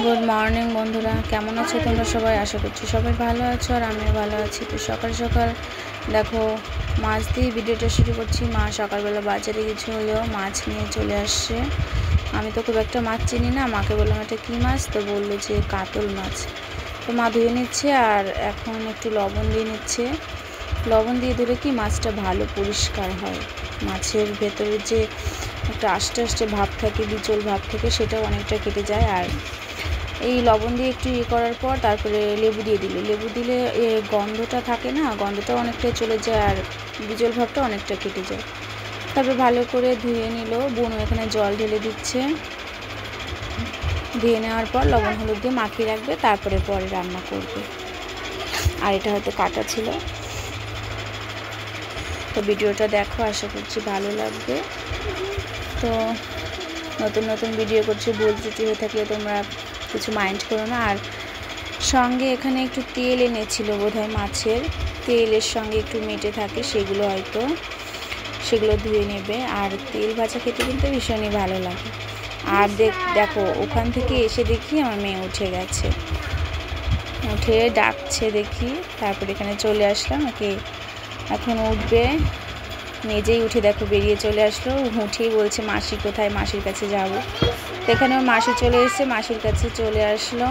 Good morning বন্ধুরা, কেমন আছো তোমরা সবাই? আশা করছি সবাই ভালো আছো আর আমিও ভালো আছি। তো সকাল সকাল দেখো মাছ দিয়ে ভিডিওটা শুরু করছি। মা সকালবেলা বাজারে কিছু হলেও মাছ নিয়ে চলে আসছে। আমি তো খুব একটা মাছ চিনি না, মাকে বললাম এটা কী মাছ, তো বললো যে কাতল মাছ। তো মা ধুয়ে নিচ্ছে আর এখন একটু লবণ দিয়ে নিচ্ছে। লবণ দিয়ে দিলে কি মাছটা ভালো পরিষ্কার হয়, মাছের ভেতরে যে একটা আস্তে আস্তে ভাব থাকে, বিচল ভাব থাকে, সেটাও অনেকটা কেটে যায়। আর এই লবণ দিয়ে একটু করার পর তারপরে লেবু দিয়ে দিল, লেবু দিলে গন্ধটা থাকে না, গন্ধটা অনেকটা চলে যায় আর বিজল ভাবটা অনেকটা কেটে যায়। তারপরে ভালো করে ধুয়ে নিল, বোনও এখানে জল ঢেলে দিচ্ছে। ধুয়ে নেওয়ার পর লবণ হলুদ দিয়ে মাখিয়ে রাখবে, তারপরে পরে রান্না করবে। আর এটা হয়তো কাটা ছিল। তো ভিডিওটা দেখো, আশা করছি ভালো লাগবে। তো নতুন নতুন ভিডিও করছি, ভুল ত্রুটি হয়ে থাকলে তোমরা কিছু মাইন্ড করো না। আর সঙ্গে এখানে একটু তেল এনেছিল বোধহয়, মাছের তেলের সঙ্গে একটু মেটে থাকে, সেগুলো হয়তো সেগুলো ধুয়ে নেবে। আর তেল ভাজা খেতে কিন্তু ভীষণই ভালো লাগে। আর দেখো ওখান থেকে এসে দেখি আমার মেয়ে উঠে গেছে, উঠে ডাকছে দেখি। তারপরে এখানে চলে আসলাম, ওকে এখন উঠবে, নিজেই উঠে দেখো বেরিয়ে চলে আসলো। উঠেই বলছে মাসি কোথায়, মাসির কাছে যাব। তো এখানে ওর মাসি চলে এসেছে, মাসির কাছে চলে আসলো।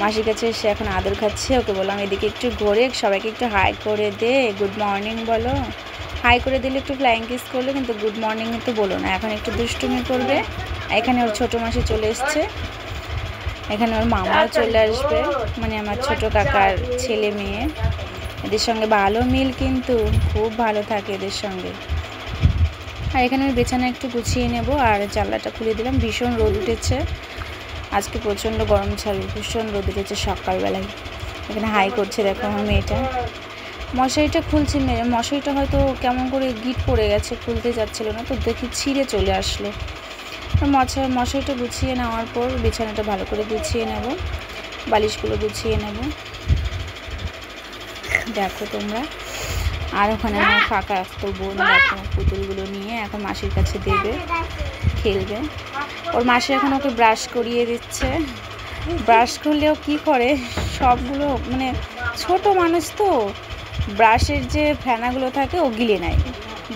মাসির কাছে এসে এখন আদর খাচ্ছে। ওকে বললাম এদিকে একটু ঘোরে, সবাইকে একটু হাই করে দে, গুড মর্নিং বলো। হাই করে দিলে একটু ফ্লাইং কিস করলো, কিন্তু গুড মর্নিং তো বলো না। এখন একটু দুষ্টুমি করবে। এখানে ওর ছোটো মাসি চলে এসছে, এখানে ওর মামাও চলে আসবে, মানে আমার ছোট কাকার ছেলে মেয়ে। এদের সঙ্গে ভালো মিল, কিন্তু খুব ভালো থাকে এদের সঙ্গে। আর এখানে আমি বিছানা একটু গুছিয়ে নেব আর জানলাটা খুলে দিলাম। ভীষণ রোদ উঠেছে আজকে, প্রচণ্ড গরম ছাড়বে, ভীষণ রোদ উঠেছে সকালবেলায়। এখানে হাই করছে দেখো আমার মেয়েটা। মশারিটা খুলছে, মশারিটা হয়তো কেমন করে গিট পড়ে গেছে, খুলতে যাচ্ছিল না, তো দেখি ছিঁড়ে চলে আসলো। মশারিটা গুছিয়ে নেওয়ার পর বিছানাটা ভালো করে গুছিয়ে নেব, বালিশগুলো গুছিয়ে নেব দেখো তোমরা। আর ওখানে আমার কাকা তো বোন দেখো পুতুলগুলো নিয়ে এখন মাসির কাছে দেবে, খেলবে। ওর মাসি এখন ওকে ব্রাশ করিয়ে দিচ্ছে। ব্রাশ করলেও কি করে, সবগুলো মানে ছোট মানুষ তো, ব্রাশের যে ফেনাগুলো থাকে ও গিলে নেয়।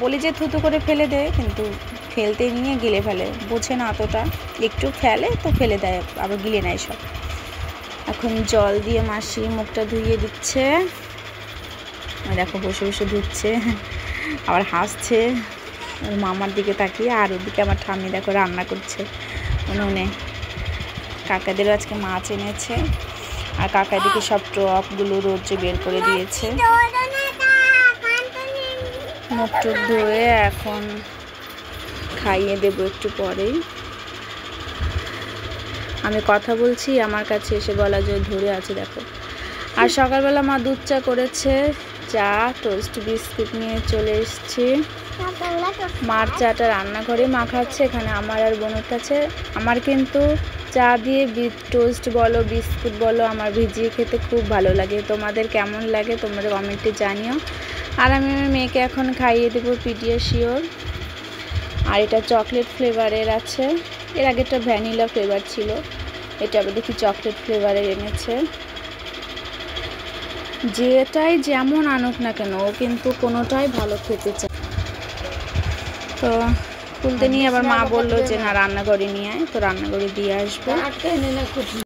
বলি যে থুতু করে ফেলে দেয়, কিন্তু ফেলতে নিয়ে গিলে ফেলে, বোঝে না অতটা, একটু ফেলে তো ফেলে দেয়, আবার গিলে নেয় সব। এখন জল দিয়ে মাসি মুখটা ধুইয়ে দিচ্ছে। দেখো বসে বসে ধুচ্ছে, আবার হাসছে ওর মামার দিকে তাকিয়ে। আর ওদিকে আমার ঠাম্মি দেখো রান্না করছে উনুনে। কাকাদেরও আজকে মাছ এনেছে, আর কাকা দিকে সব টপগুলো রোদ্রে বের করে দিয়েছে। মুখ টুক ধুয়ে এখন খাইয়ে দেবো একটু পরেই। আমি কথা বলছি, আমার কাছে এসে গলা জোর ধরে আছে দেখো। আর সকালবেলা মা দুধ চা করেছে, চা টোস্ট বিস্কুট নিয়ে চলে এসেছি। মার চাটা রান্নাঘরে মা খাচ্ছে, এখানে আমার আর বোনের কাছে। আমার কিন্তু চা দিয়ে টোস্ট বলো বিস্কুট বলো আমার ভিজিয়ে খেতে খুব ভালো লাগে। তোমাদের কেমন লাগে তোমরা কমেন্টে জানিও। আর আমি আমার মেয়েকে এখন খাইয়ে দেবো পিডিয়াশিওর। আর এটা চকলেট ফ্লেভারের আছে, এর আগে একটা ভ্যানিলা ফ্লেভার ছিল, এটা আবার দেখি চকলেট ফ্লেভারের এনেছে। যেটাই যেমন আনুক না কেন ও কিন্তু কোনোটাই ভালো খেতে চায়। তো খুলতে নিয়ে আবার মা বললো যে না রান্নাঘরে নিয়ে আয়, তো রান্নাঘরে দিয়ে আসবো।